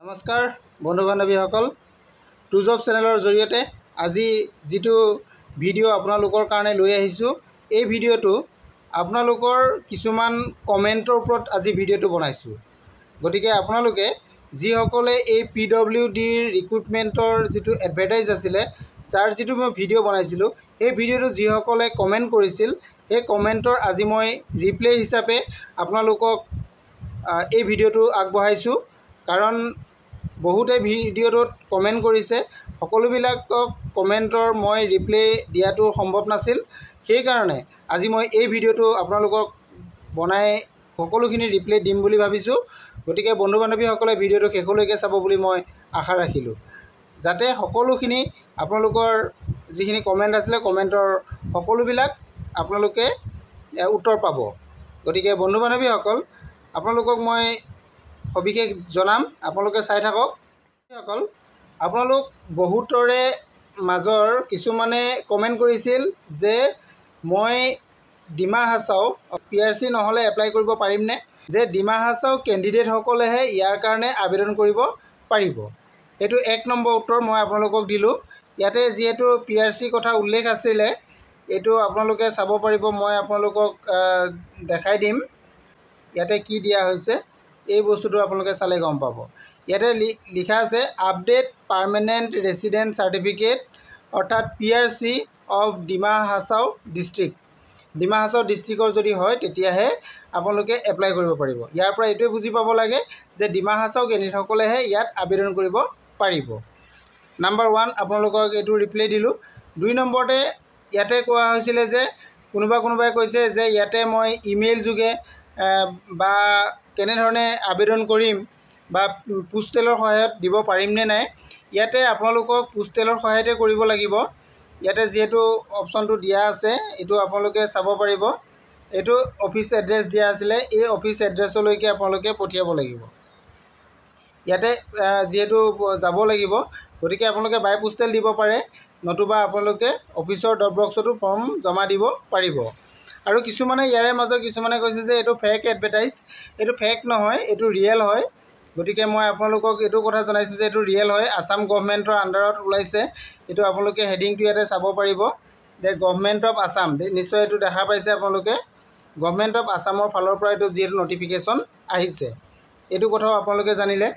নমস্কাৰ বন্ধু বান্ধৱীসকল, to job চেনেলৰ জৰিয়তে আজি যিটো ভিডিঅ' আপোনালোকৰ কাৰণে লৈ আহিছোঁ, এই ভিডিঅ'টো আপোনালোকৰ কিছুমান কমেণ্টৰ ওপৰত আজি ভিডিঅ'টো বনাইছোঁ। গতিকে আপোনালোকে যিসকলে এই PWDৰ ৰিক্ৰুটমেণ্টৰ যিটো এডভাৰটাইজ আছিলে তাৰ যিটো মই ভিডিঅ' বনাইছিলোঁ, সেই ভিডিঅ'টো যিসকলে কমেণ্ট কৰিছিল সেই কমেণ্টৰ আজি মই ৰিপ্লাই হিচাপে আপোনালোকক এই ভিডিঅ'টো আগবঢ়াইছোঁ। কাৰণ বহুতে ভিডিঅ'টোত কমেণ্ট কৰিছে, সকলোবিলাকক কমেণ্টৰ মই ৰিপ্লাই দিয়াটো সম্ভৱ নাছিল। সেইকাৰণে আজি মই এই ভিডিঅ'টো আপোনালোকক বনাই সকলোখিনি ৰিপ্লাই দিম বুলি ভাবিছোঁ। গতিকে বন্ধু বান্ধৱীসকলে ভিডিঅ'টো শেষলৈকে চাব বুলি মই আশা ৰাখিলোঁ, যাতে সকলোখিনি আপোনালোকৰ যিখিনি কমেণ্ট আছিলে কমেণ্টৰ সকলোবিলাক আপোনালোকে উত্তৰ পাব। গতিকে বন্ধু বান্ধৱীসকল, আপোনালোকক মই সবিশেষ জনাম, আপোনালোকে চাই থাকক। আপোনালোক বহুতৰে মাজৰ কিছুমানে কমেণ্ট কৰিছিল যে মই ডিমা হাছাও PRC নহ'লে এপ্লাই কৰিব পাৰিমনে, যে ডিমা হাছাও কেণ্ডিডেটসকলেহে ইয়াৰ কাৰণে আবেদন কৰিব পাৰিব। এইটো 1 নম্বৰ উত্তৰ মই আপোনালোকক দিলোঁ। ইয়াতে যিহেতু PRC কথা উল্লেখ আছিলে, এইটো আপোনালোকে চাব পাৰিব, মই আপোনালোকক দেখাই দিম ইয়াতে কি দিয়া হৈছে। এই বস্তুটো আপোনালোকে চালে গম পাব। ইয়াতে লিখা আছে আপডেট পাৰ্মানেণ্ট ৰেচিডেণ্ট চাৰ্টিফিকেট, অৰ্থাৎ PRC of Dima Hasao district. Dima Hasao ডিষ্ট্ৰিক্টৰ যদি হয় তেতিয়াহে আপোনালোকে এপ্লাই কৰিব পাৰিব। ইয়াৰ পৰা এইটোৱে বুজি পাব লাগে যে ডিমা হাছাও কেণ্ডিডেটসকলেহে ইয়াত আবেদন কৰিব পাৰিব। নম্বৰ 1 আপোনালোকক এইটো ৰিপ্লাই দিলোঁ। 2 নম্বৰতে ইয়াতে কোৱা হৈছিলে যে কোনোবাই কৈছে যে ইয়াতে মই ইমেইল যোগে বা কেনেধৰণে আবেদন কৰিম বা পোষ্টেলৰ সহায়ত দিব পাৰিমনে নাই। ইয়াতে আপোনালোকক পোষ্টেলৰ সহায়তে কৰিব লাগিব। ইয়াতে যিহেতু অপশ্যনটো দিয়া আছে, এইটো আপোনালোকে চাব পাৰিব। এইটো অফিচ এড্ৰেছ দিয়া আছিলে, এই অফিচ এড্ৰেছলৈকে আপোনালোকে পঠিয়াব লাগিব। ইয়াতে যিহেতু যাব লাগিব, গতিকে আপোনালোকে বাই পোষ্টেল দিব পাৰে, নতুবা আপোনালোকে অফিচৰ ড্ৰপ বক্সতো ফৰ্ম জমা দিব পাৰিব। আৰু কিছুমানে ইয়াৰে মাজত কিছুমানে কৈছে যে এইটো ফেক এডভাৰটাইজ। এইটো ফেক নহয়, এইটো ৰিয়েল হয়। গতিকে মই আপোনালোকক এইটো কথা জনাইছোঁ যে এইটো ৰিয়েল হয়, আছাম গভৰ্ণমেণ্টৰ আণ্ডাৰত ওলাইছে। এইটো আপোনালোকে হেডিংটো ইয়াতে চাব পাৰিব যে গভৰ্ণমেণ্ট অফ আছাম, নিশ্চয় এইটো দেখা পাইছে আপোনালোকে। গভৰ্ণমেণ্ট অফ আছামৰ ফালৰ পৰা এইটো যিহেতু নটিফিকেশ্যন আহিছে, এইটো কথাও আপোনালোকে জানিলে।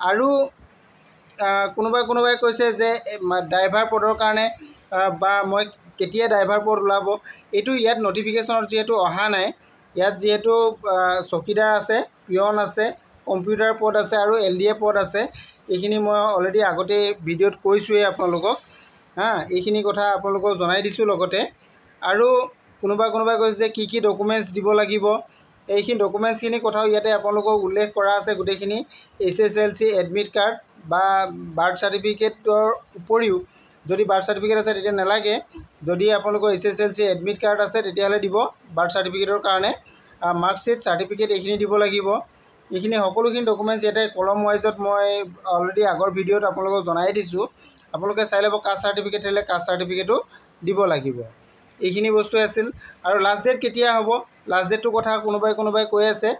আৰু কোনোবাই কৈছে যে ড্ৰাইভাৰ পদৰ কাৰণে বা মই কেতিয়া ড্ৰাইভাৰ পদ ওলাব, এইটো ইয়াত নটিফিকেশ্যনত যিহেতু অহা নাই। ইয়াত যিহেতু চকীদাৰ আছে, পিয়ন আছে, কম্পিউটাৰ পদ আছে আৰু LDA পদ আছে। এইখিনি মই অলৰেডি আগতে ভিডিঅ'ত কৈছোঁৱেই আপোনালোকক। এইখিনি কথা আপোনালোকক জনাই দিছোঁ লগতে। আৰু কোনোবাই কৈছে যে কি ডকুমেণ্টছ দিব লাগিব, এইখিনি ডকুমেণ্টছখিনি কথাও ইয়াতে আপোনালোকক উল্লেখ কৰা আছে গোটেইখিনি। SSLC এডমিট কাৰ্ড বা বাৰ্থ চাৰ্টিফিকেটৰ উপৰিও যদি বাৰ্থ চাৰ্টিফিকেট আছে তেতিয়া নালাগে, যদি আপোনালোকৰ SSLC এডমিট কাৰ্ড আছে তেতিয়াহ'লে দিব। বাৰ্থ চাৰ্টিফিকেটৰ কাৰণে মাৰ্কশ্বিট, চাৰ্টিফিকেট এইখিনি দিব লাগিব। এইখিনি সকলোখিনি ডকুমেণ্টছ ইয়াতে কলম ৱাইজত মই অলৰেডি আগৰ ভিডিঅ'ত আপোনালোকক জনাই দিছোঁ। আপোনালোকে চাই ল'ব। কাষ্ট চাৰ্টিফিকেট থাকিলে কাষ্ট চাৰ্টিফিকেটো দিব লাগিব। এইখিনি বস্তুৱে আছিল। আৰু লাষ্ট ডেট কেতিয়া হ'ব, লাষ্ট ডেটটোৰ কথা কোনোবাই কৈ আছে।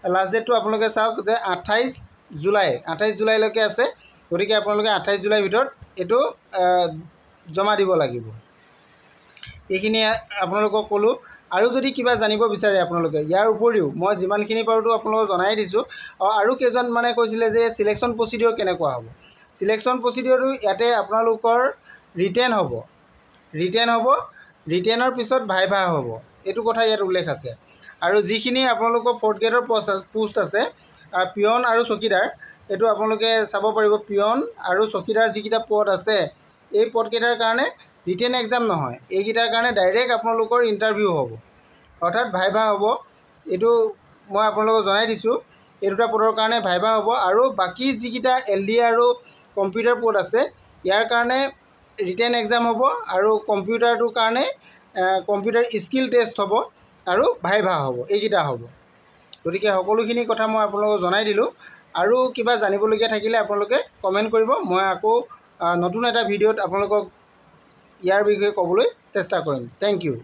লাষ্ট ডেটটো আপোনালোকে চাওক যে 28 জুলাইলৈকে আছে। গতিকে আপোনালোকে 28 জুলাইৰ ভিতৰত এইটো জমা দিব লাগিব। এইখিনি আপোনালোকক ক'লোঁ। আৰু যদি কিবা জানিব বিচাৰে আপোনালোকে, ইয়াৰ উপৰিও মই যিমানখিনি পাৰোঁতো আপোনালোকক জনাই দিছোঁ। আৰু কেইজনমানে কৈছিলে যে চিলেকশ্যন প্ৰচিডিঅ'ৰ কেনেকুৱা হ'ব। চিলেকশ্যন প্ৰচিডিঅ'টো ইয়াতে আপোনালোকৰ ৰিটেন হ'ব। ৰিটেনৰ পিছত ভাইভা হ'ব, এইটো কথা ইয়াত উল্লেখ আছে। আৰু যিখিনি আপোনালোকৰ 4th গ্ৰেডৰ পোষ্ট আছে, পিয়ন আৰু চকীদাৰ, এইটো আপোনালোকে চাব পাৰিব। পিয়ন আৰু চকীদাৰ যিকেইটা পদ আছে, এই পদকেইটাৰ কাৰণে ৰিটেন এক্সাম নহয়, এইকেইটাৰ কাৰণে ডাইৰেক্ট আপোনালোকৰ ইণ্টাৰভিউ হ'ব, অৰ্থাৎ ভাইভা হ'ব। এইটো মই আপোনালোকক জনাই দিছোঁ। এই দুটা পদৰ কাৰণে ভাইভা হ'ব। আৰু বাকী যিকেইটা LDA আৰু কম্পিউটাৰ পদ আছে, ইয়াৰ কাৰণে ৰিটেন এক্সাম হ'ব। আৰু কম্পিউটাৰটোৰ কাৰণে কম্পিউটাৰ স্কিল টেষ্ট হ'ব আৰু ভাইভা হ'ব, এইকেইটা হ'ব। গতিকে সকলোখিনি কথা মই আপোনালোকক জনাই দিলোঁ। আৰু কিবা জানিবলগীয়া থাকিলে আপোনালোকে কমেণ্ট কৰিব, মই আকৌ নতুন এটা ভিডিঅ'ত আপোনালোকক ইয়াৰ বিষয়ে ক'বলৈ চেষ্টা কৰিম। Thank U.